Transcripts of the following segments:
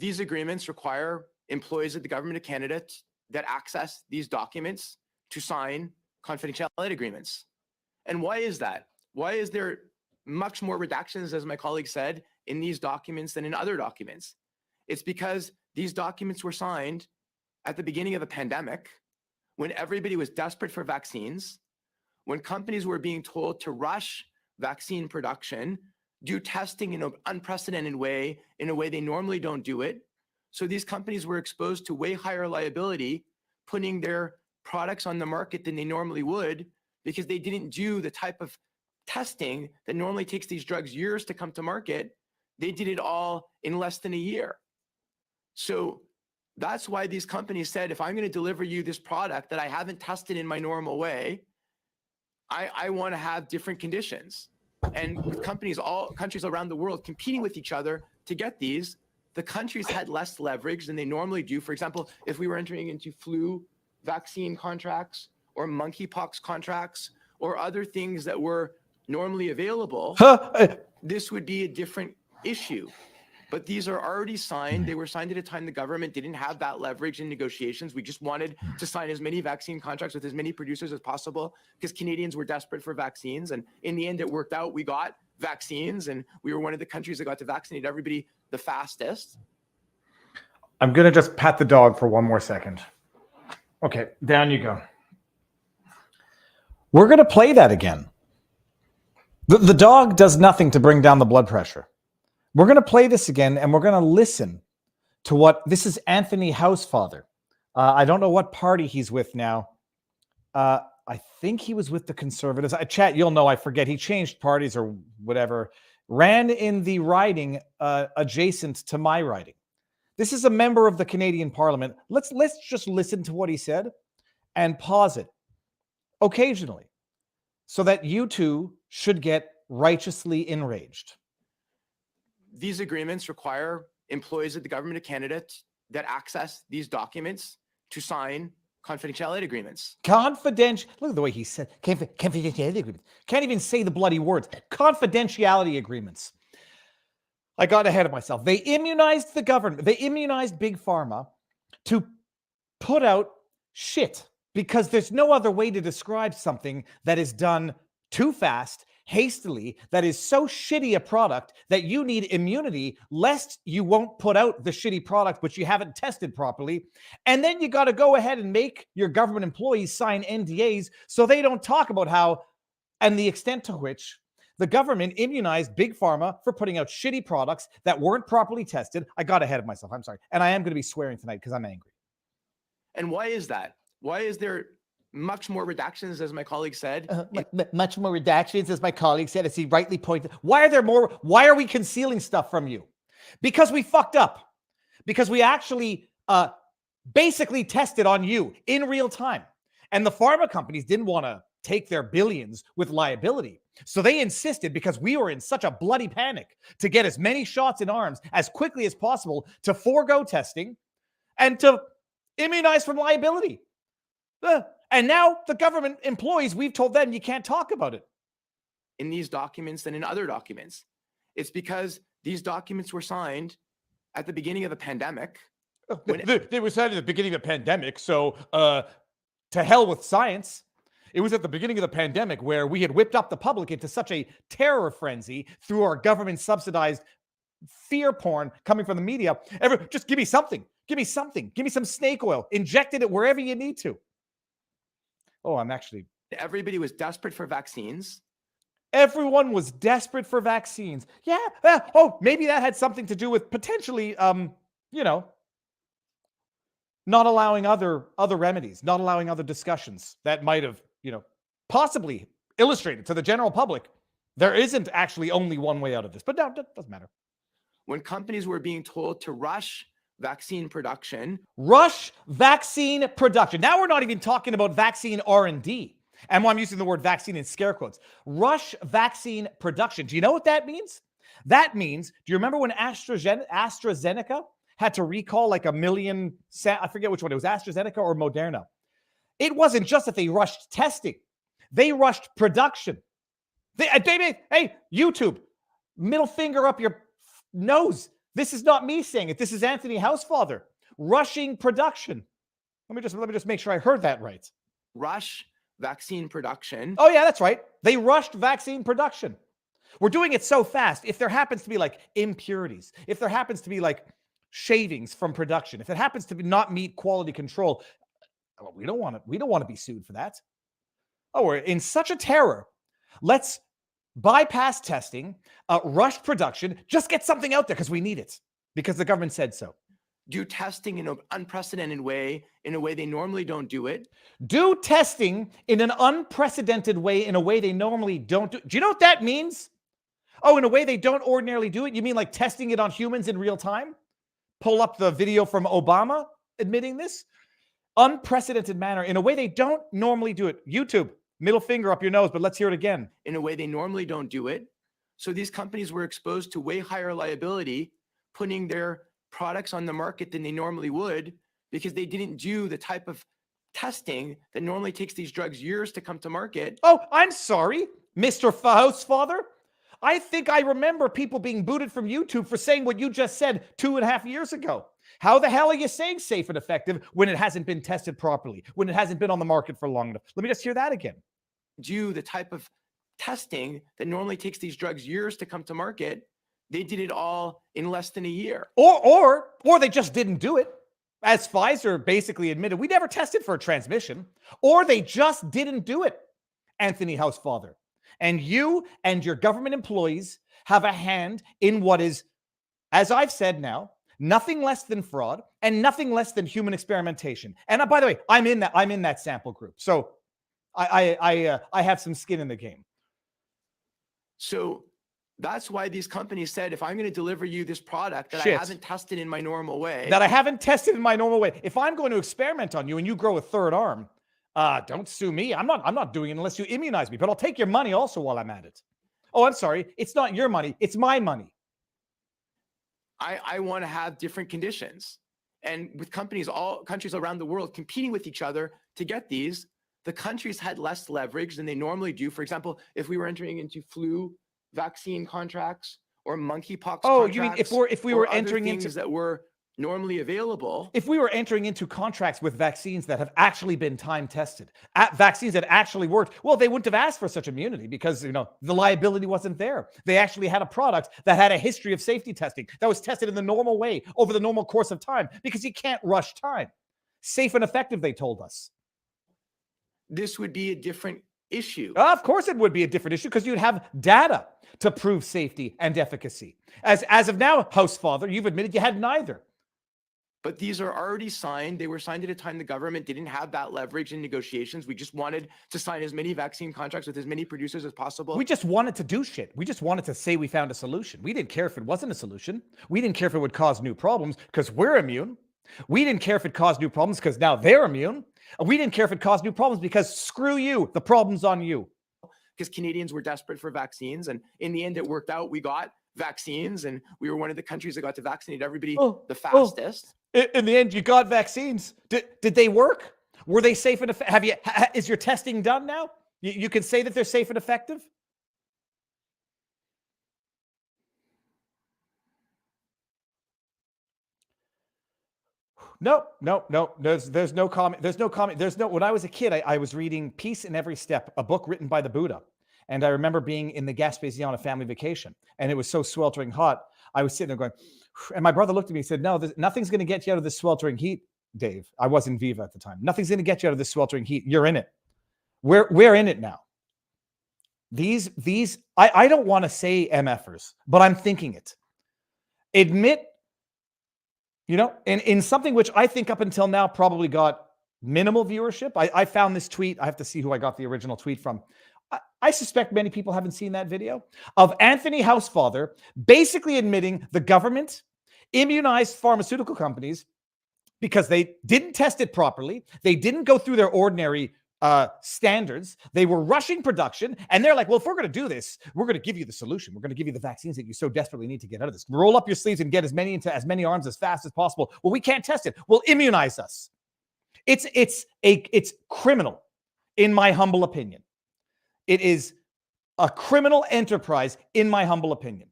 These agreements require employees of the government of Canada that access these documents to sign confidentiality agreements. And why is that? Why is there much more redactions, as my colleague said, in these documents than in other documents? It's because these documents were signed at the beginning of the pandemic, when everybody was desperate for vaccines, when companies were being told to rush vaccine production, do testing in an unprecedented way, in a way they normally don't do it. So these companies were exposed to way higher liability, putting their products on the market than they normally would, because they didn't do the type of testing that normally takes these drugs years to come to market. They did it all in less than a year. So that's why these companies said, if I'm going to deliver you this product that I haven't tested in my normal way, I want to have different conditions. And with countries around the world competing with each other to get these, the countries had less leverage than they normally do. For example, if we were entering into flu vaccine contracts or monkeypox contracts or other things that were normally available, this would be a different issue. But these are already signed. They were signed at a time the government didn't have that leverage in negotiations. We just wanted to sign as many vaccine contracts with as many producers as possible because Canadians were desperate for vaccines. And in the end, it worked out. We got vaccines, and we were one of the countries that got to vaccinate everybody the fastest. I'm going to just pat the dog for one more second. Okay, down you go. We're going to play that again. The dog does nothing to bring down the blood pressure. We're going to play this again, and we're going to listen to what this is. Anthony Housefather. I don't know what party he's with now. I think he was with the Conservatives. Chat, you'll know. I forget. He changed parties or whatever. Ran in the riding adjacent to my riding. This is a member of the Canadian Parliament. Let's just listen to what he said and pause it occasionally so that you two should get righteously enraged. These agreements require employees of the government of Canada that access these documents to sign confidentiality agreements. Confidential. Look at the way he said confidentiality agreements. Can't even say the bloody words. Confidentiality agreements. I got ahead of myself. They immunized the government. They immunized Big Pharma to put out shit because there's no other way to describe something that is done too fast, hastily, that is so shitty a product that you need immunity lest you won't put out the shitty product which you haven't tested properly. And then you got to go ahead and make your government employees sign NDAs so they don't talk about how and the extent to which the government immunized Big Pharma for putting out shitty products that weren't properly tested. I got ahead of myself. I'm sorry. And I am going to be swearing tonight because I'm angry. And why is that? Why is there much more redactions, as my colleague said? Much more redactions, as my colleague said, as he rightly pointed. Why are there more? Why are we concealing stuff from you? Because we fucked up. Because we actually basically tested on you in real time. And the pharma companies didn't want to take their billions with liability. So they insisted, because we were in such a bloody panic, to get as many shots in arms as quickly as possible to forego testing and to immunize from liability. And now the government employees, we've told them you can't talk about it. In these documents than in other documents. It's because these documents were signed at the beginning of the pandemic. They were signed at the beginning of the pandemic, so to hell with science. It was at the beginning of the pandemic where we had whipped up the public into such a terror frenzy through our government-subsidized fear porn coming from the media. Just give me something. Give me something. Give me some snake oil. Injected it wherever you need to. Oh, Everybody was desperate for vaccines. Everyone was desperate for vaccines. Yeah. Maybe that had something to do with potentially, not allowing other remedies, not allowing other discussions that might have, possibly illustrated to the general public there isn't actually only one way out of this. But no, that doesn't matter. When companies were being told to rush vaccine production. Rush vaccine production. Now we're not even talking about vaccine R&D. And I'm using the word vaccine in scare quotes. Rush vaccine production. Do you know what that means? That means, do you remember when AstraZeneca had to recall like 1 million, I forget which one, it was AstraZeneca or Moderna. It wasn't just that they rushed testing. They rushed production. Hey, YouTube, middle finger up your nose. This is not me saying it. This is Anthony Housefather rushing production. Let me just make sure I heard that right. Rush vaccine production. Oh yeah, that's right. They rushed vaccine production. We're doing it so fast. If there happens to be like impurities, if there happens to be like shavings from production, if it happens to be not meet quality control, well, we don't want to be sued for that. Oh, we're in such a terror. Let's bypass testing, rush production, just get something out there because we need it, because the government said so. Do testing in an unprecedented way, in a way they normally don't do it. Do testing in an unprecedented way, in a way they normally don't do. Do you know what that means? Oh, in a way they don't ordinarily do it? You mean like testing it on humans in real time? Pull up the video from Obama admitting this. Unprecedented manner, in a way they don't normally do it. YouTube, middle finger up your nose, but let's hear it again. In a way they normally don't do it. So these companies were exposed to way higher liability, putting their products on the market than they normally would, because they didn't do the type of testing that normally takes these drugs years to come to market. Oh, I'm sorry, Mr. Housefather. I think I remember people being booted from YouTube for saying what you just said 2.5 years ago. How the hell are you saying safe and effective when it hasn't been tested properly, when it hasn't been on the market for long enough? Let me just hear that again. Do the type of testing that normally takes these drugs years to come to market. They did it all in less than a year. Or they just didn't do it. As Pfizer basically admitted, we never tested for a transmission. Or they just didn't do it, Anthony Housefather. And you and your government employees have a hand in what is, as I've said now, nothing less than fraud and nothing less than human experimentation. And by the way, I'm in that sample group. So I have some skin in the game. So that's why these companies said, if I'm going to deliver you this product that Shit. I haven't tested in my normal way. If I'm going to experiment on you and you grow a third arm, don't sue me. I'm not doing it unless you immunize me, but I'll take your money also while I'm at it. Oh, I'm sorry. It's not your money. It's my money. I want to have different conditions. And with all countries around the world competing with each other to get these, the countries had less leverage than they normally do. For example, if we were entering into flu vaccine contracts or monkeypox contracts. You mean if we were entering into that were normally available. If we were entering into contracts with vaccines that have actually been time tested, vaccines that actually worked, well, they wouldn't have asked for such immunity because, the liability wasn't there. They actually had a product that had a history of safety testing that was tested in the normal way over the normal course of time, because you can't rush time. Safe and effective, they told us. This would be a different issue. Of course it would be a different issue, because you'd have data to prove safety and efficacy. As of now, Housefather, you've admitted you had neither. But these are already signed. They were signed at a time the government didn't have that leverage in negotiations. We just wanted to sign as many vaccine contracts with as many producers as possible. We just wanted to do shit. We just wanted to say we found a solution. We didn't care if it wasn't a solution. We didn't care if it would cause new problems because we're immune. We didn't care if it caused new problems because now they're immune. We didn't care if it caused new problems because screw you, the problem's on you. Because Canadians were desperate for vaccines. And in the end, it worked out. We got vaccines and we were one of the countries that got to vaccinate everybody the fastest. In the end, you got vaccines. Did they work? Were they safe and effective? Is your testing done now? You can say that they're safe and effective? No. There's no comment. When I was a kid, I was reading Peace in Every Step, a book written by the Buddha. And I remember being in the Gaspésie on a family vacation, and it was so sweltering hot. I was sitting there going, and my brother looked at me and said, no, nothing's going to get you out of this sweltering heat, Dave. I was in Viva at the time. Nothing's going to get you out of this sweltering heat. You're in it. We're in it now. I don't want to say MFers, but I'm thinking it. Admit, in something which I think up until now probably got minimal viewership. I found this tweet. I have to see who I got the original tweet from. I suspect many people haven't seen that video of Anthony Housefather basically admitting the government immunized pharmaceutical companies because they didn't test it properly. They didn't go through their ordinary standards. They were rushing production, and they're like, well, if we're going to do this, we're going to give you the solution. We're going to give you the vaccines that you so desperately need to get out of this. Roll up your sleeves and get as many into as many arms as fast as possible. Well, we can't test it. Well, immunize us. It's criminal, in my humble opinion. It is a criminal enterprise, in my humble opinion.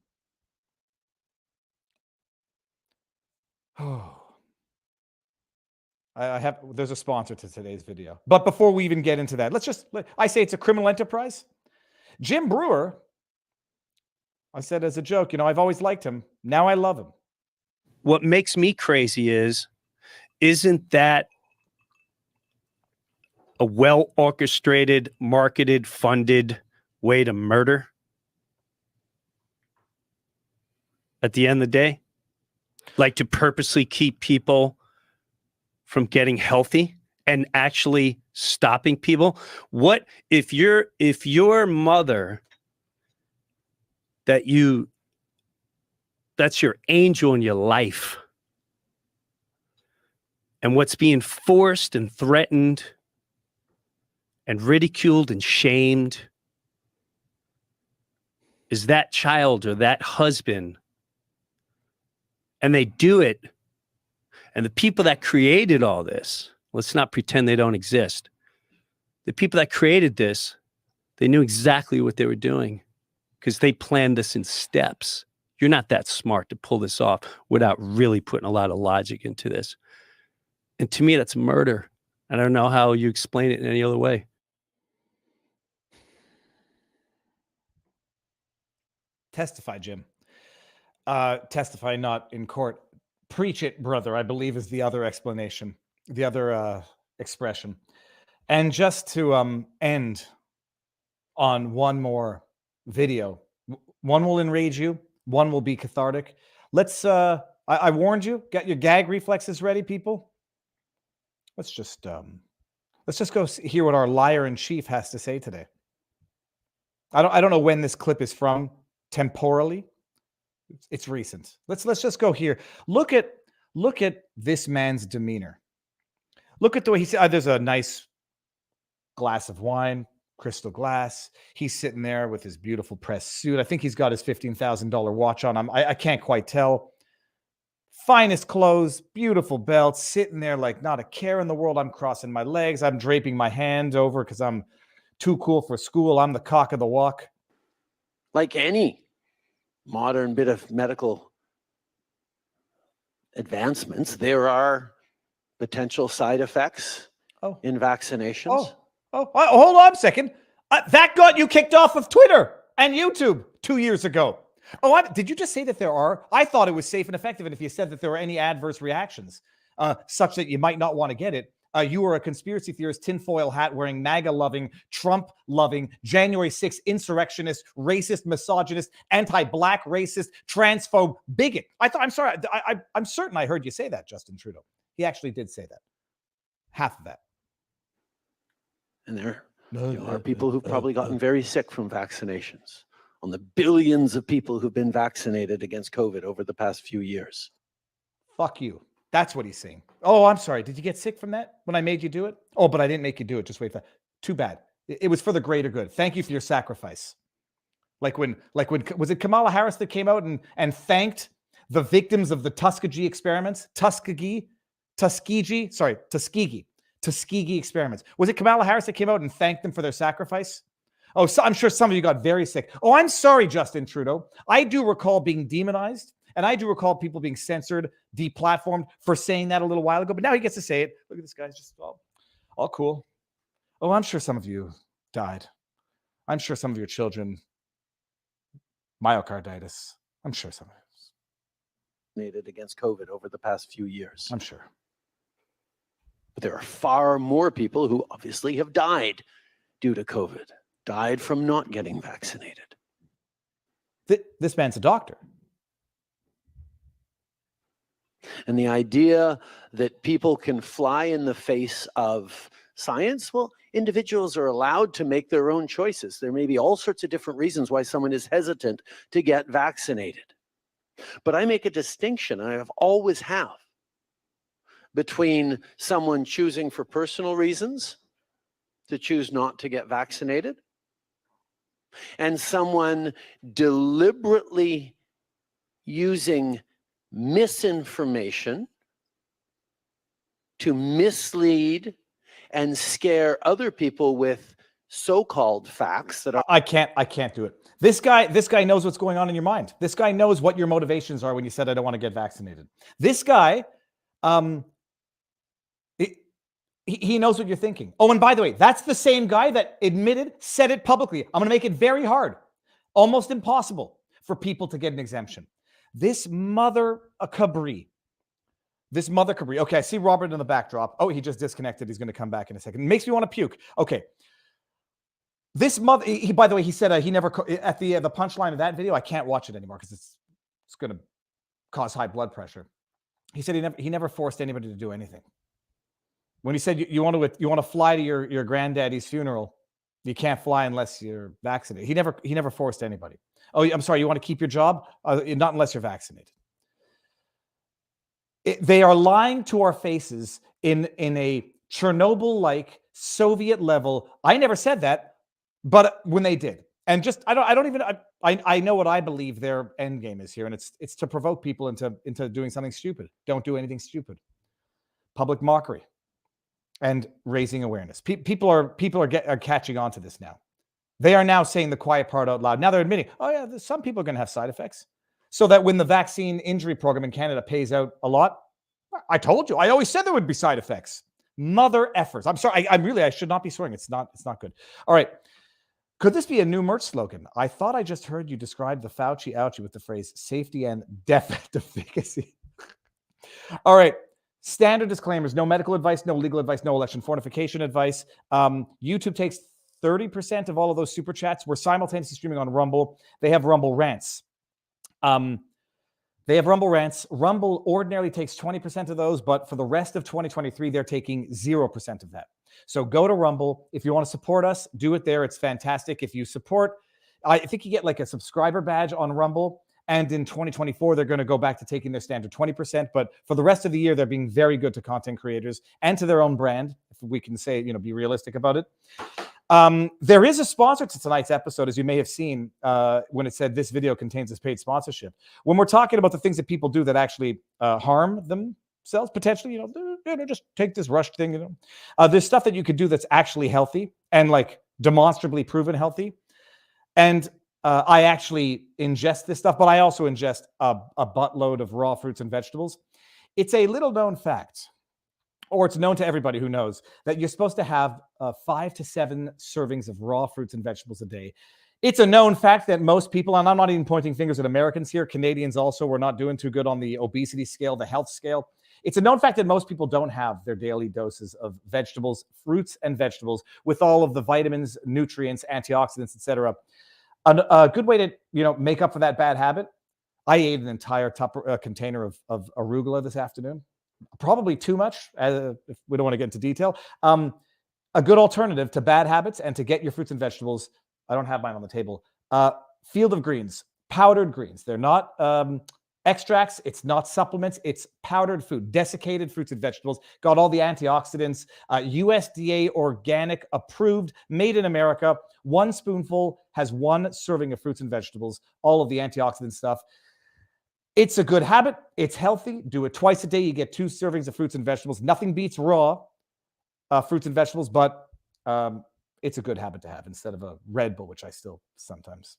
Oh. There's a sponsor to today's video. But before we even get into that, I say it's a criminal enterprise. Jim Brewer, I said as a joke, I've always liked him. Now I love him. What makes me crazy isn't that a well-orchestrated, marketed, funded way to murder? At the end of the day, like to purposely keep people from getting healthy and actually stopping people. What if your mother that's your angel in your life, and what's being forced and threatened and ridiculed and shamed is that child or that husband, and they do it. And the people that created all this, let's not pretend they don't exist. The people that created this, they knew exactly what they were doing because they planned this in steps. You're not that smart to pull this off without really putting a lot of logic into this. And to me, that's murder. I don't know how you explain it in any other way. Testify, Jim. Testify not in court. Preach it, brother, I believe is the other explanation, the other expression. And just to end on one more video. One will enrage you. One will be cathartic. Let's, I warned you, get your gag reflexes ready, people. Let's just go hear what our liar in chief has to say today. I don't know when this clip is from temporally. It's recent. Let's just go here. Look at this man's demeanor. Look at the way he said, there's a nice glass of wine, crystal glass. He's sitting there with his beautiful pressed suit. I think he's got his $15,000 watch on. I can't quite tell. Finest clothes, beautiful belt, sitting there like not a care in the world. I'm crossing my legs. I'm draping my hand over because I'm too cool for school. I'm the cock of the walk. Like any modern bit of medical advancements, there are potential side effects in vaccinations. Hold on a second. That got you kicked off of Twitter and YouTube 2 years ago. Did you just say that there are? I thought it was safe and effective. And if you said that there were any adverse reactions, such that you might not want to get it, you are a conspiracy theorist, tinfoil hat wearing, MAGA loving, Trump loving, January 6th insurrectionist, racist, misogynist, anti-black racist, transphobe, bigot. I'm certain I heard you say that, Justin Trudeau. He actually did say that. Half of that. And there are people who've probably gotten very sick from vaccinations. On the billions of people who've been vaccinated against COVID over the past few years. Fuck you. That's what he's saying. Oh, I'm sorry. Did you get sick from that when I made you do it? Oh, but I didn't make you do it. Just wait for that. Too bad. It was for the greater good. Thank you for your sacrifice. Like when was it Kamala Harris that came out and thanked the victims of the Tuskegee experiments? Tuskegee experiments. Was it Kamala Harris that came out and thanked them for their sacrifice? Oh, so I'm sure some of you got very sick. Oh, I'm sorry, Justin Trudeau. I do recall being demonized, and I do recall people being censored, deplatformed for saying that a little while ago. But now he gets to say it. Look at this guy's just all cool. Oh, I'm sure some of you died. I'm sure some of your children, myocarditis. I'm sure some of it. Against COVID over the past few years. I'm sure. But there are far more people who obviously have died due to COVID. Died from not getting vaccinated. This man's a doctor. And the idea that people can fly in the face of science, well, individuals are allowed to make their own choices. There may be all sorts of different reasons why someone is hesitant to get vaccinated. But I make a distinction, and I have always have, between someone choosing for personal reasons to choose not to get vaccinated and someone deliberately using misinformation to mislead and scare other people with so-called facts that are I can't do it. This guy knows what's going on in your mind. This guy knows what your motivations are when you said I don't want to get vaccinated. This guy, he knows what you're thinking. Oh, and by the way, that's the same guy that said it publicly. I'm going to make it very hard, almost impossible for people to get an exemption. This mother Cabri. Okay, I see Robert in the backdrop. Oh, he just disconnected. He's going to come back in a second. It makes me want to puke. Okay. This mother, by the way, he said he never, at the punchline of that video, I can't watch it anymore because it's going to cause high blood pressure. He said he never forced anybody to do anything. When he said you want to fly to your granddaddy's funeral, you can't fly unless you're vaccinated. He never forced anybody. Oh, I'm sorry, you want to keep your job? Not unless you're vaccinated. They are lying to our faces in a Chernobyl-like Soviet level. I never said that. But when they did, and just I know what I believe their end game is here, and it's to provoke people into doing something stupid. Don't do anything stupid. Public mockery and raising awareness. People are catching on to this now. They are now saying the quiet part out loud. Now they're admitting, oh yeah, some people are going to have side effects. So that when the vaccine injury program in Canada pays out a lot, I told you, I always said there would be side effects. Mother effers. I'm sorry. I should not be swearing. It's not good. All right. Could this be a new merch slogan? I thought I just heard you describe the Fauci ouchie with the phrase safety and efficacy. All right. Standard disclaimers: no medical advice, no legal advice, no election fortification advice. YouTube takes 30% of all of those super chats. We're simultaneously streaming on Rumble. They have Rumble rants. Rumble ordinarily takes 20% of those, but for the rest of 2023, they're taking 0% of that. So go to Rumble. If you want to support us, do it there. It's fantastic. If you support, I think you get like a subscriber badge on Rumble. And in 2024, they're going to go back to taking their standard 20%. But for the rest of the year, they're being very good to content creators and to their own brand. If we can say, be realistic about it. There is a sponsor to tonight's episode, as you may have seen when it said this video contains this paid sponsorship. When we're talking about the things that people do that actually harm themselves, potentially, just take this rush thing. There's stuff that you could do that's actually healthy and like demonstrably proven healthy. And I actually ingest this stuff, but I also ingest a buttload of raw fruits and vegetables. It's a little known fact, or it's known to everybody who knows, that you're supposed to have 5 to 7 servings of raw fruits and vegetables a day. It's a known fact that most people, and I'm not even pointing fingers at Americans here, Canadians also, we're not doing too good on the obesity scale, the health scale. It's a known fact that most people don't have their daily doses of vegetables, fruits and vegetables, with all of the vitamins, nutrients, antioxidants, etc. A good way to make up for that bad habit. I ate an entire container of arugula this afternoon. Probably too much, if we don't want to get into detail. A good alternative to bad habits and to get your fruits and vegetables. I don't have mine on the table. Field of Greens, powdered greens. They're not extracts. It's not supplements. It's powdered food, desiccated fruits and vegetables. Got all the antioxidants. USDA organic approved, made in America. 1 spoonful has 1 serving of fruits and vegetables. All of the antioxidant stuff. It's a good habit. It's healthy. Do it twice a day. You get 2 servings of fruits and vegetables. Nothing beats raw fruits and vegetables, but it's a good habit to have instead of a Red Bull, which I still sometimes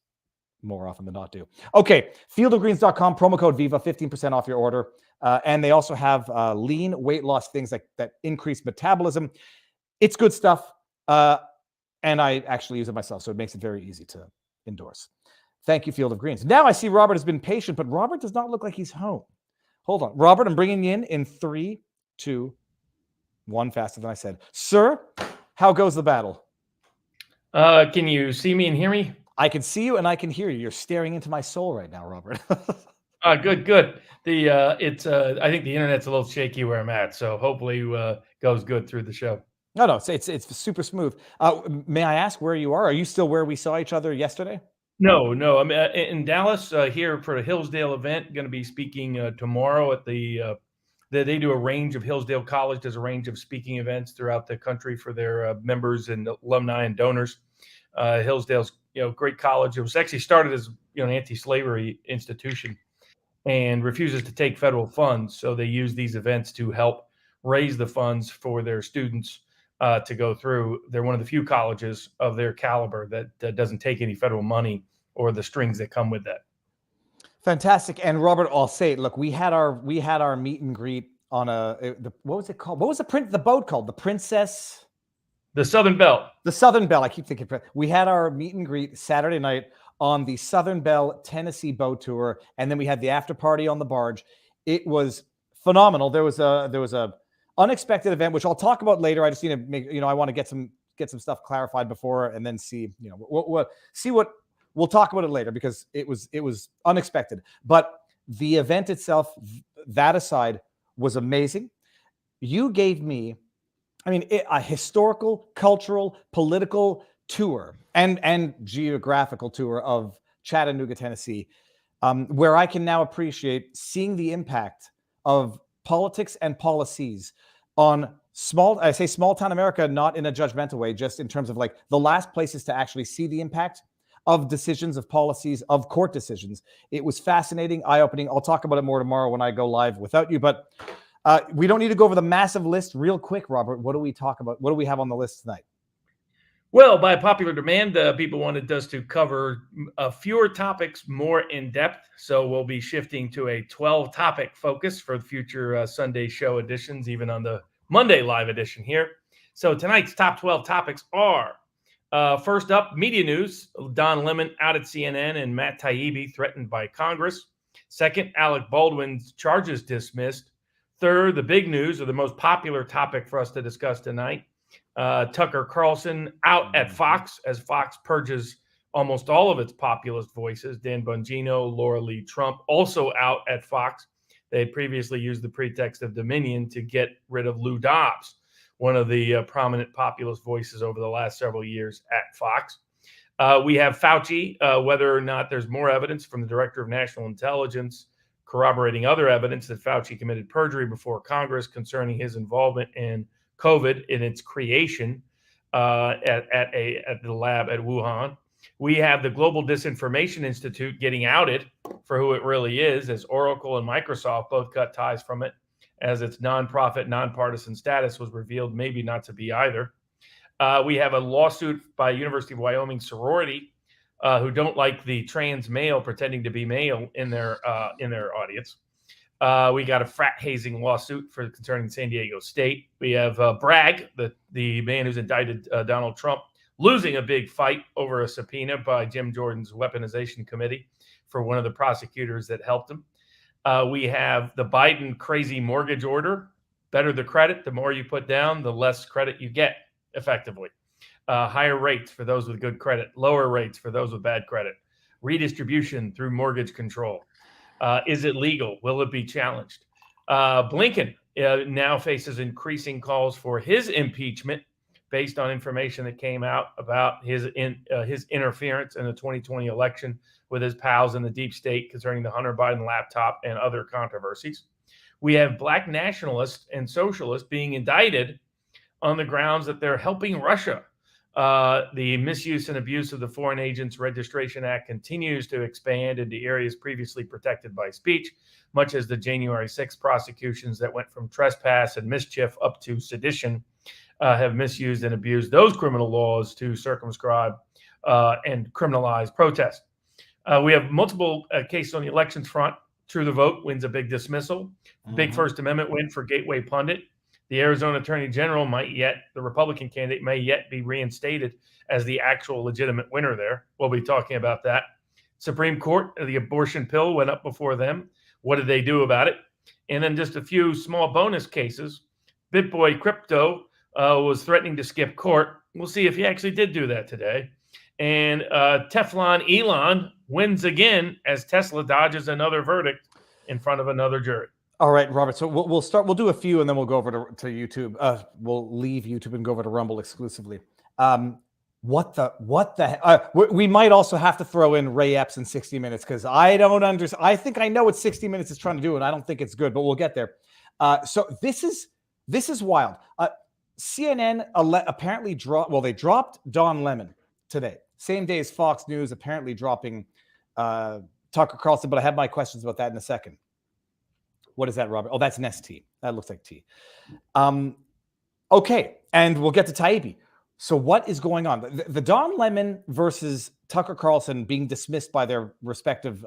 more often than not do. Okay, fieldofgreens.com, promo code Viva, 15% off your order. And they also have lean weight loss things that increase metabolism. It's good stuff. And I actually use it myself, so it makes it very easy to endorse. Thank you, Field of Greens. Now I see Robert has been patient, but Robert does not look like he's home. Hold on. Robert, I'm bringing you in 3, 2, 1, faster than I said. Sir, how goes the battle? Can you see me and hear me? I can see you and I can hear you. You're staring into my soul right now, Robert. Good. I think the internet's a little shaky where I'm at, so hopefully goes good through the show. No, it's super smooth. May I ask where you are? Are you still where we saw each other yesterday? No. I'm in Dallas here for a Hillsdale event. Going to be speaking tomorrow at they do a range of Hillsdale College does a range of speaking events throughout the country for their members and alumni and donors. Hillsdale's great college. It was actually started as an anti-slavery institution and refuses to take federal funds. So they use these events to help raise the funds for their students to go through. They're one of the few colleges of their caliber that doesn't take any federal money or the strings that come with that. Fantastic. And Robert, I'll say, look, we had our meet and greet on what was it called? What was the boat called? The Princess. The Southern Belle. The Southern Belle. I keep thinking. We had our meet and greet Saturday night on the Southern Belle Tennessee boat tour, and then we had the after party on the barge. It was phenomenal. There was a unexpected event, which I'll talk about later. I just need to make, I want to get some stuff clarified before, and then see, we'll talk about it later, because it was unexpected. But the event itself, that aside, was amazing. You gave me, a historical, cultural, political tour and geographical tour of Chattanooga, Tennessee, where I can now appreciate seeing the impact of politics and policies on small town America, not in a judgmental way, just in terms of like the last places to actually see the impact of decisions, of policies, of court decisions. It was fascinating, eye-opening. I'll talk about it more tomorrow when I go live without you, but we don't need to go over the massive list real quick, Robert. What do we talk about? What do we have on the list tonight? Well, by popular demand, people wanted us to cover fewer topics more in depth. So we'll be shifting to a 12-topic focus for the future Sunday show editions, even on the Monday live edition here. So tonight's top 12 topics are, first up, media news. Don Lemon out at CNN and Matt Taibbi threatened by Congress. Second, Alec Baldwin's charges dismissed. Third, the big news, or the most popular topic for us to discuss tonight, Tucker Carlson out at Fox as Fox purges almost all of its populist voices. Dan Bongino, Laura Lee Trump also out at Fox. They had previously used the pretext of Dominion to get rid of Lou Dobbs, one of the prominent populist voices over the last several years at Fox. We have Fauci, whether or not there's more evidence from the Director of National Intelligence corroborating other evidence that Fauci committed perjury before Congress concerning his involvement in COVID in its creation at the lab at Wuhan. We have the Global Disinformation Institute getting outed for who it really is, as Oracle and Microsoft both cut ties from it, as its nonprofit, nonpartisan status was revealed maybe not to be either. We have a lawsuit by University of Wyoming sorority who don't like the trans male pretending to be male in their audience. We got a frat hazing lawsuit concerning San Diego State. We have Bragg, the man who's indicted Donald Trump, losing a big fight over a subpoena by Jim Jordan's weaponization committee for one of the prosecutors that helped him. We have the Biden crazy mortgage order. Better the credit, the more you put down, the less credit you get, effectively. Higher rates for those with good credit, lower rates for those with bad credit. Redistribution through mortgage control. Is it legal? Will it be challenged? Blinken now faces increasing calls for his impeachment based on information that came out about his interference in the 2020 election with his pals in the deep state concerning the Hunter Biden laptop and other controversies. We have Black nationalists and socialists being indicted on the grounds that they're helping Russia. The misuse and abuse of the Foreign Agents Registration Act continues to expand into areas previously protected by speech, much as the January 6th prosecutions that went from trespass and mischief up to sedition have misused and abused those criminal laws to circumscribe and criminalize protest. We have multiple cases on the elections front. True the Vote wins a big dismissal. Big First Amendment win for Gateway Pundit. The Arizona Attorney General the Republican candidate may yet be reinstated as the actual legitimate winner there. We'll be talking about that. Supreme Court, the abortion pill went up before them. What did they do about it? And then just a few small bonus cases. BitBoy Crypto was threatening to skip court. We'll see if he actually did do that today. And Teflon Elon wins again as Tesla dodges another verdict in front of another jury. All right, Robert. So we'll start. We'll do a few, and then we'll go over to YouTube. We'll leave YouTube and go over to Rumble exclusively. What the? We might also have to throw in Ray Epps in 60 Minutes because I don't understand. I think I know what 60 Minutes is trying to do, and I don't think it's good, but we'll get there. So this is wild. CNN apparently dropped. Well, they dropped Don Lemon today, same day as Fox News apparently dropping Tucker Carlson. But I have my questions about that in a second. What is that, Robert? Oh, that's an ST. That looks like T. Okay. and we'll get to Taibbi. So what is going on? The Don Lemon versus Tucker Carlson being dismissed by their respective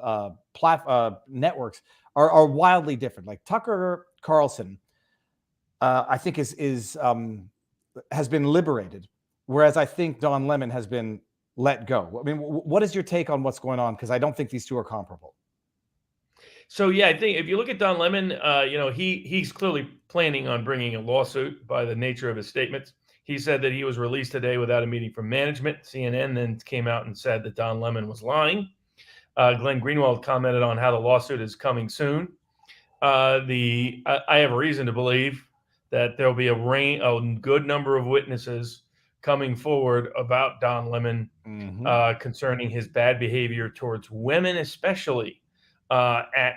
networks are wildly different. Like Tucker Carlson, I think has been liberated, whereas I think Don Lemon has been let go. I mean, what is your take on what's going on? Because I don't think these two are comparable. So yeah, I think if you look at Don Lemon, he's clearly planning on bringing a lawsuit by the nature of his statements. He said that he was released today without a meeting from management. CNN then came out and said that Don Lemon was lying. Glenn Greenwald commented on how the lawsuit is coming soon. I have a reason to believe that there'll be a good number of witnesses coming forward about Don Lemon concerning his bad behavior towards women, especially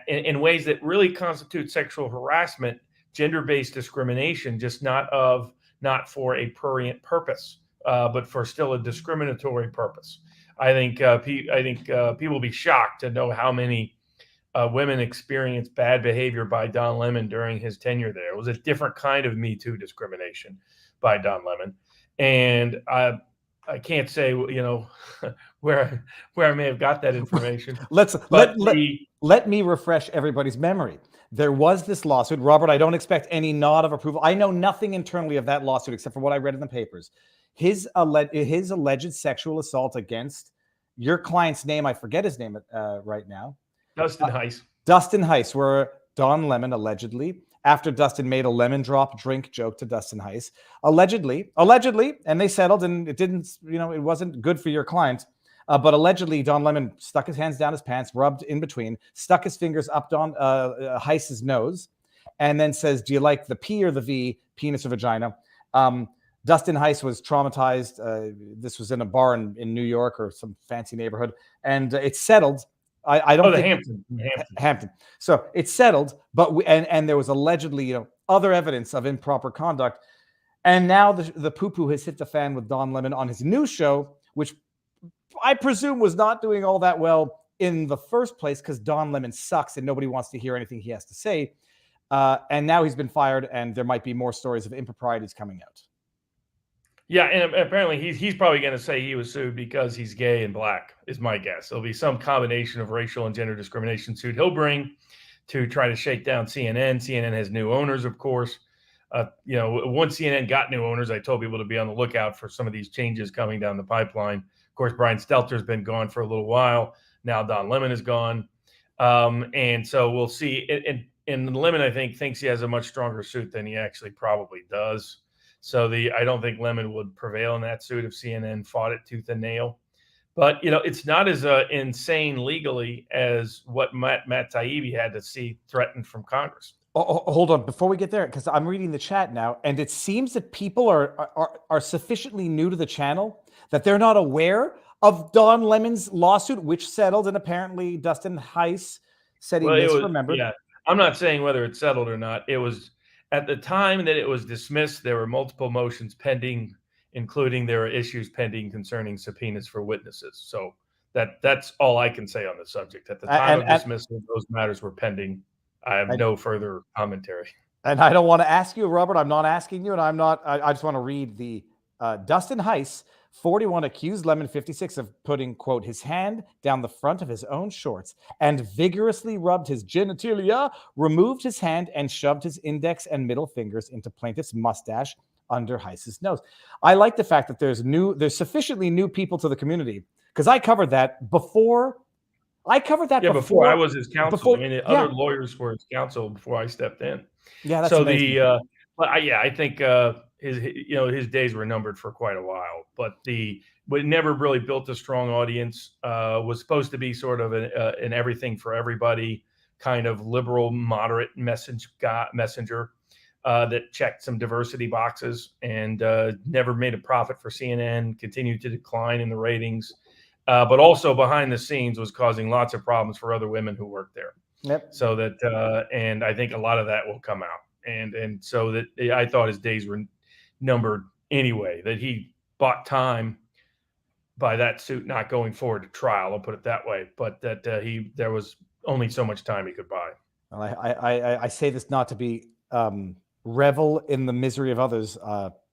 in ways that really constitute sexual harassment, gender-based discrimination, just not for a prurient purpose, but for still a discriminatory purpose. I think people will be shocked to know how many women experienced bad behavior by Don Lemon during his tenure there. It was a different kind of Me Too discrimination by Don Lemon, and I can't say where I may have got that information. Let me refresh everybody's memory. There was this lawsuit. Robert, I don't expect any nod of approval. I know nothing internally of that lawsuit except for what I read in the papers. His alleged sexual assault against your client's name, I forget his name right now. Dustin Heiss. Dustin Heiss, where Don Lemon allegedly, after Dustin made a lemon drop drink joke to Dustin Heiss, allegedly, and they settled, and it didn't, it wasn't good for your client. But allegedly, Don Lemon stuck his hands down his pants, rubbed in between, stuck his fingers up Don Heiss's nose, and then says, "Do you like the P or the V, penis or vagina?" Dustin Heiss was traumatized. This was in a bar in New York or some fancy neighborhood, and it's settled. I don't think Hampton. So it's settled, but and there was allegedly other evidence of improper conduct, and now the poo-poo has hit the fan with Don Lemon on his new show, which I presume was not doing all that well in the first place because Don Lemon sucks and nobody wants to hear anything he has to say. And now he's been fired, and there might be more stories of improprieties coming out. Yeah, and apparently he's probably going to say he was sued because he's gay and black, is my guess. There'll be some combination of racial and gender discrimination suit he'll bring to try to shake down CNN. CNN has new owners, of course. Once CNN got new owners, I told people to be on the lookout for some of these changes coming down the pipeline. Of course, Brian Stelter's been gone for a little while. Now Don Lemon is gone. And so we'll see. And Lemon, I think, thinks he has a much stronger suit than he actually probably does. So I don't think Lemon would prevail in that suit if CNN fought it tooth and nail. But, it's not as insane legally as what Matt Taibbi had to see threatened from Congress. Oh, hold on. Before we get there, because I'm reading the chat now, and it seems that people are sufficiently new to the channel that they're not aware of Don Lemon's lawsuit, which settled, and apparently Dustin Heiss said he misremembered. Yeah, I'm not saying whether it's settled or not. It was at the time that it was dismissed, there were multiple motions pending, including there were issues pending concerning subpoenas for witnesses. So that's all I can say on the subject. At the time of dismissal, those matters were pending. I have no further commentary. And I don't want to ask you, Robert. I'm not asking you, and I just want to read the Dustin Heiss, 41, accused Lemon, 56, of putting, quote, his hand down the front of his own shorts and vigorously rubbed his genitalia, removed his hand, and shoved his index and middle fingers into plaintiff's mustache under Heiss's nose. I like the fact that there's sufficiently new people to the community, because I covered that before. Before I was his counsel. Other lawyers were his counsel before I stepped in. Yeah, that's amazing. I think his days were numbered for quite a while. But never really built a strong audience. Was supposed to be sort of an everything for everybody kind of liberal, moderate messenger that checked some diversity boxes, and never made a profit for CNN. Continued to decline in the ratings. But also behind the scenes was causing lots of problems for other women who worked there. Yep. So that, and I think a lot of that will come out. And so that I thought his days were numbered anyway, that he bought time by that suit not going forward to trial, I'll put it that way. But that there was only so much time he could buy. Well, I say this not to be revel in the misery of others.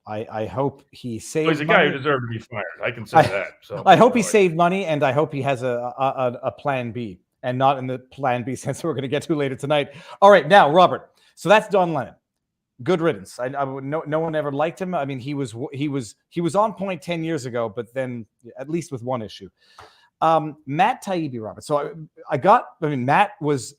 I hope he Well, saved he's a guy who money. deserved to be fired. I can say I, that. So I hope he you know, saved money, and I hope he has a plan B, and not in the plan B sense we're going to get to later tonight. All right, now Robert. So that's Don Lemon. Good riddance. No one ever liked him. I mean, he was on point 10 years ago, but then at least with one issue. Matt Taibbi, Robert. So Matt was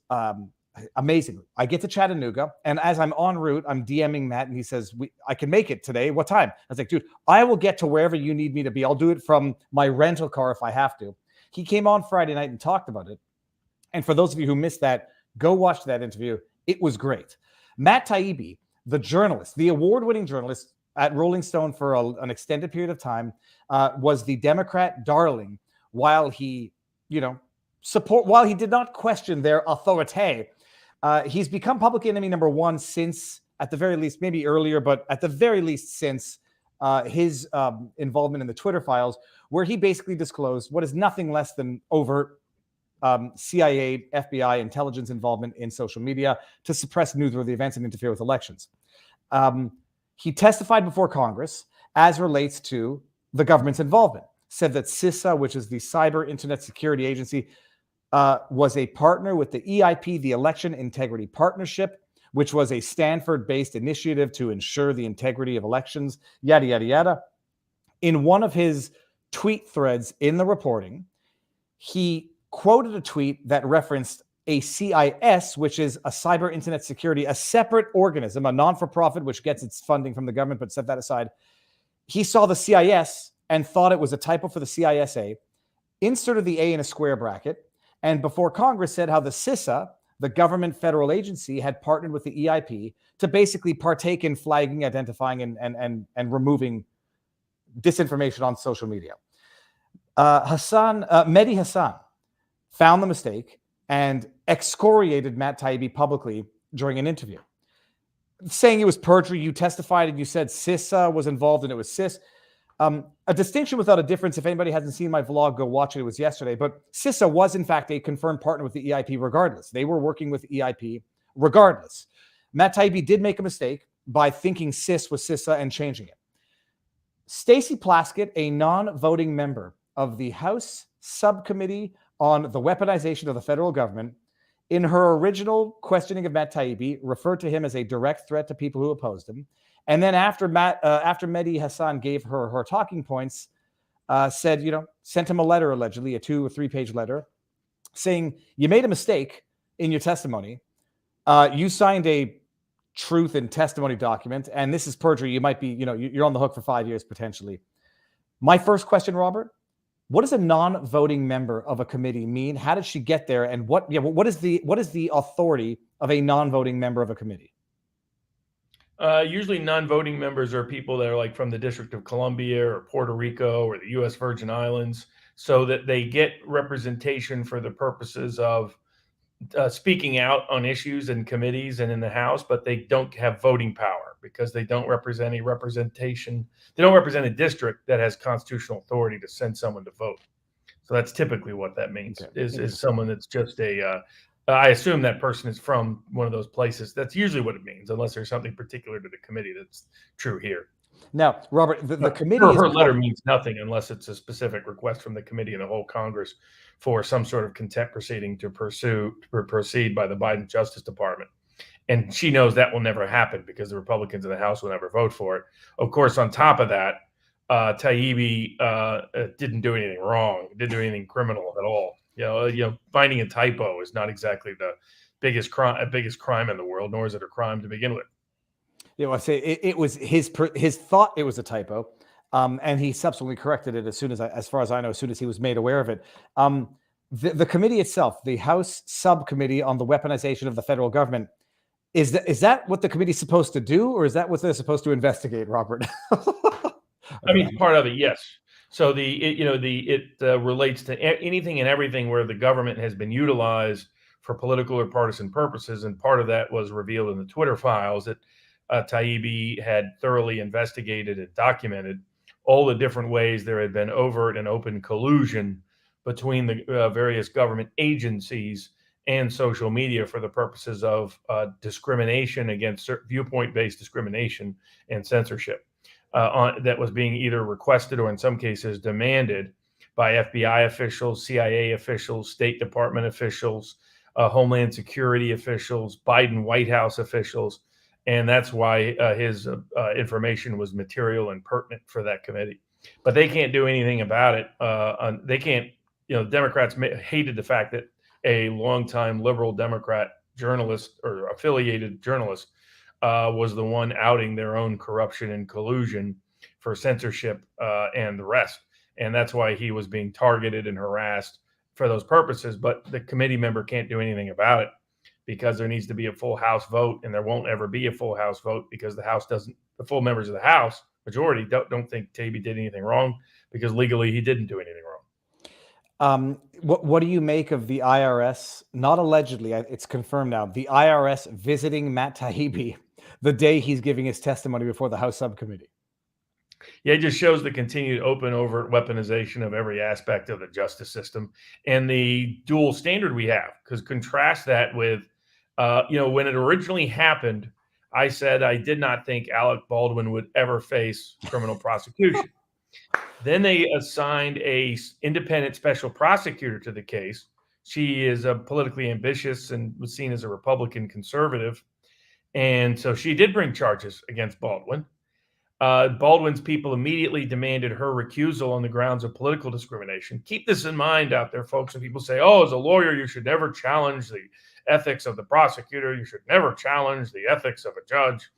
amazing. I get to Chattanooga, and as I'm en route, I'm DMing Matt, and he says, I can make it today. What time? I was like, dude, I will get to wherever you need me to be. I'll do it from my rental car if I have to. He came on Friday night and talked about it. And for those of you who missed that, go watch that interview. It was great. Matt Taibbi, the journalist, the award-winning journalist at Rolling Stone for an extended period of time, was the Democrat darling while he, while he did not question their authority. He's become public enemy number one since, at the very least, maybe earlier, but at the very least since his involvement in the Twitter files, where he basically disclosed what is nothing less than overt CIA, FBI, intelligence involvement in social media to suppress newsworthy events and interfere with elections. He testified before Congress as relates to the government's involvement, said that CISA, which is the Cyber Internet Security Agency, was a partner with the EIP, the Election Integrity Partnership, which was a Stanford-based initiative to ensure the integrity of elections, yada, yada, yada. In one of his tweet threads in the reporting, he quoted a tweet that referenced a CIS, which is a cyber internet security, a separate organism, a non-for-profit, which gets its funding from the government, but set that aside. He saw the CIS and thought it was a typo for the CISA, inserted the A in a square bracket, and before Congress said how the CISA, the government federal agency, had partnered with the EIP to basically partake in flagging, identifying, and removing disinformation on social media. Mehdi Hassan found the mistake and excoriated Matt Taibbi publicly during an interview, saying it was perjury. You testified and you said CISA was involved and it was CIS. A distinction without a difference. If anybody hasn't seen my vlog, go watch it. It was yesterday. But CISA was, in fact, a confirmed partner with the EIP regardless. They were working with EIP regardless. Matt Taibbi did make a mistake by thinking CIS was CISA and changing it. Stacey Plaskett, a non-voting member of the House Subcommittee on the Weaponization of the Federal Government, in her original questioning of Matt Taibbi, referred to him as a direct threat to people who opposed him. And then after Mehdi Hassan gave her talking points, said, sent him a letter, allegedly, a 2 or 3 page letter, saying, you made a mistake in your testimony. You signed a truth and testimony document, and this is perjury. You might be, you're on the hook for 5 years potentially. My first question, Robert, what does a non-voting member of a committee mean? How did she get there? And what is the authority of a non-voting member of a committee? Usually non-voting members are people that are like from the District of Columbia or Puerto Rico or the U.S. Virgin Islands, so that they get representation for the purposes of speaking out on issues in committees and in the House, but they don't have voting power because they don't represent a representation. They don't represent a district that has constitutional authority to send someone to vote. So that's typically what that means. Okay. Is someone that's just I assume that person is from one of those places. That's usually what it means, unless there's something particular to the committee that's true here. Now, Robert, the committee... Her letter means nothing unless it's a specific request from the committee and the whole Congress for some sort of contempt proceeding to proceed by the Biden Justice Department. And she knows that will never happen because the Republicans in the House will never vote for it. Of course, on top of that, Taibbi didn't do anything wrong, didn't do anything criminal at all. Finding a typo is not exactly the biggest crime in the world, nor is it a crime to begin with. I say it was his thought it was a typo, and he subsequently corrected it as far as I know, as soon as he was made aware of it. The committee itself, the House Subcommittee on the Weaponization of the Federal Government, is that what the committee's supposed to do, or is that what they're supposed to investigate, Robert? I mean, part of it, yes. So it relates to anything and everything where the government has been utilized for political or partisan purposes, and part of that was revealed in the Twitter files that Taibbi had thoroughly investigated and documented all the different ways there had been overt and open collusion between the various government agencies and social media for the purposes of discrimination against viewpoint-based discrimination and censorship. that was being either requested or in some cases demanded by FBI officials, CIA officials, State Department officials, Homeland Security officials, Biden White House officials. And that's why his information was material and pertinent for that committee. But they can't do anything about it. They can't, Democrats hated the fact that a longtime liberal Democrat journalist or affiliated journalist was the one outing their own corruption and collusion for censorship and the rest. And that's why he was being targeted and harassed for those purposes. But the committee member can't do anything about it because there needs to be a full House vote, and there won't ever be a full House vote because the full members of the House majority don't think Taibbi did anything wrong because legally he didn't do anything wrong. What do you make of the IRS? Not allegedly, it's confirmed now. The IRS visiting Matt Taibbi the day he's giving his testimony before the House subcommittee. Yeah, it just shows the continued open, overt weaponization of every aspect of the justice system and the dual standard we have. Because contrast that with, when it originally happened, I said I did not think Alec Baldwin would ever face criminal prosecution. Then they assigned a independent special prosecutor to the case. She is politically ambitious and was seen as a Republican conservative. And so she did bring charges against Baldwin. Baldwin's people immediately demanded her recusal on the grounds of political discrimination. Keep this in mind out there, folks. When people say, as a lawyer, you should never challenge the ethics of the prosecutor. You should never challenge the ethics of a judge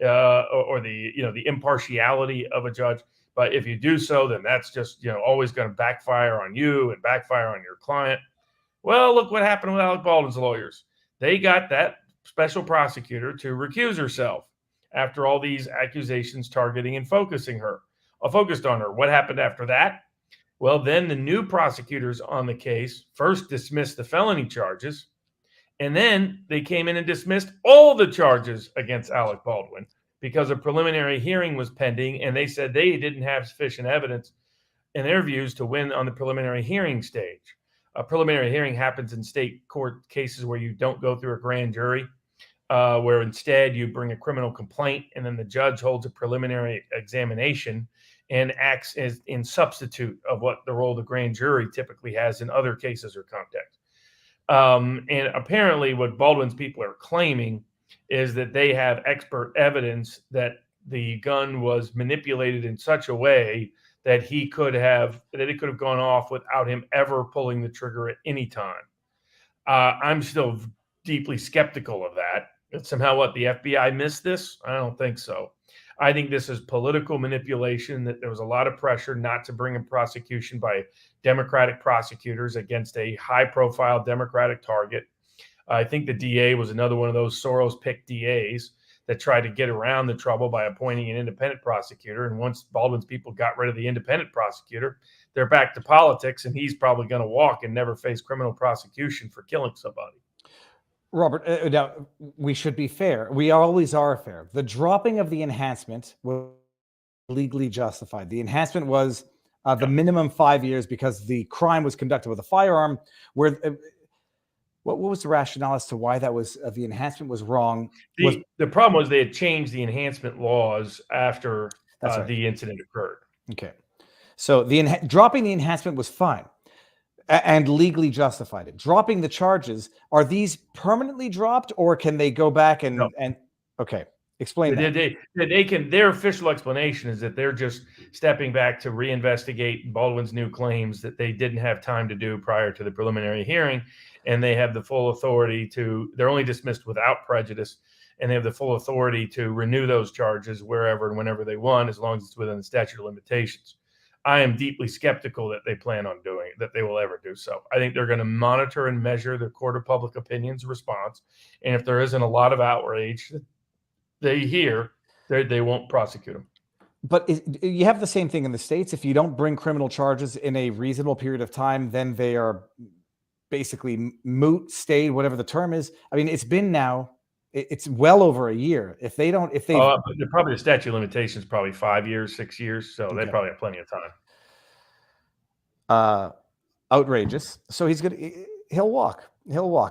or the impartiality of a judge. But if you do so, then that's just, always going to backfire on you and backfire on your client. Well, look what happened with Alec Baldwin's lawyers. They got that special prosecutor to recuse herself after all these accusations targeting and focused on her. What happened after that? Well, then the new prosecutors on the case first dismissed the felony charges, and then they came in and dismissed all the charges against Alec Baldwin because a preliminary hearing was pending, and they said they didn't have sufficient evidence in their views to win on the preliminary hearing stage. A preliminary hearing happens in state court cases where you don't go through a grand jury. Where instead you bring a criminal complaint and then the judge holds a preliminary examination and acts as in substitute of what the role of the grand jury typically has in other cases or contexts. And apparently what Baldwin's people are claiming is that they have expert evidence that the gun was manipulated in such a way that it could have gone off without him ever pulling the trigger at any time. I'm still deeply skeptical of that. Somehow the FBI missed this? I don't think so. I think this is political manipulation, that there was a lot of pressure not to bring a prosecution by Democratic prosecutors against a high-profile Democratic target. I think the DA was another one of those Soros-picked DAs that tried to get around the trouble by appointing an independent prosecutor. And once Baldwin's people got rid of the independent prosecutor, they're back to politics, and he's probably going to walk and never face criminal prosecution for killing somebody. Robert, now we should be fair. We always are fair. The dropping of the enhancement was legally justified. The enhancement was the minimum 5 years because the crime was conducted with a firearm. Where what was the rationale as to why that was the enhancement was wrong? The problem was they had changed the enhancement laws after the incident occurred. Okay, so dropping the enhancement was fine and legally justified. It dropping the charges, are these permanently dropped, or can they go back and okay, explain that. Their official explanation is that they're just stepping back to reinvestigate Baldwin's new claims that they didn't have time to do prior to the preliminary hearing, and they have the full authority they're only dismissed without prejudice, and they have the full authority to renew those charges wherever and whenever they want, as long as it's within the statute of limitations. I am deeply skeptical that they plan on doing it, that they will ever do so. I think they're going to monitor and measure the court of public opinion's response. And if there isn't a lot of outrage that they hear, they won't prosecute them. But you have the same thing in the States. If you don't bring criminal charges in a reasonable period of time, then they are basically moot, stayed, whatever the term is. I mean, it's been now, it's well over a year. Probably the statute of limitations, probably 5 years, 6 years. So they probably have plenty of time. Outrageous. So he'll walk.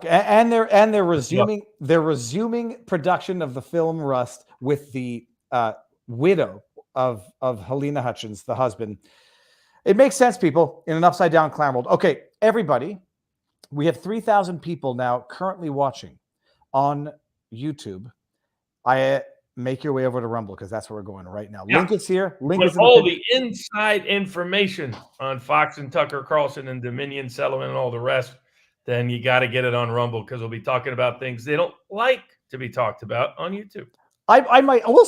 And they're resuming production of the film Rust with the widow of Helena Hutchins, the husband. It makes sense, people, in an upside down clown world. Okay, everybody, we have 3,000 people now currently watching on YouTube. Make your way over to Rumble because that's where we're going right now. Yeah. Link is here. Link But is in all the the inside information on Fox and Tucker Carlson and Dominion Sullivan and all the rest, then you got to get it on Rumble because we'll be talking about things they don't like to be talked about on YouTube. I'll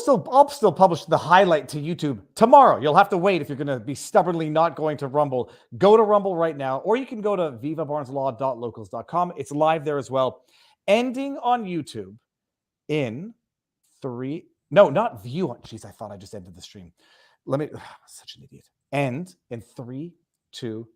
still publish the highlight to YouTube tomorrow. You'll have to wait if you're going to be stubbornly not going to Rumble. Go to Rumble right now, or you can go to vivabarneslaw.locals.com. It's live there as well. Ending on YouTube in 3. No, not view on. Jeez, I thought I just ended the stream. Such an idiot. End in 3, 2,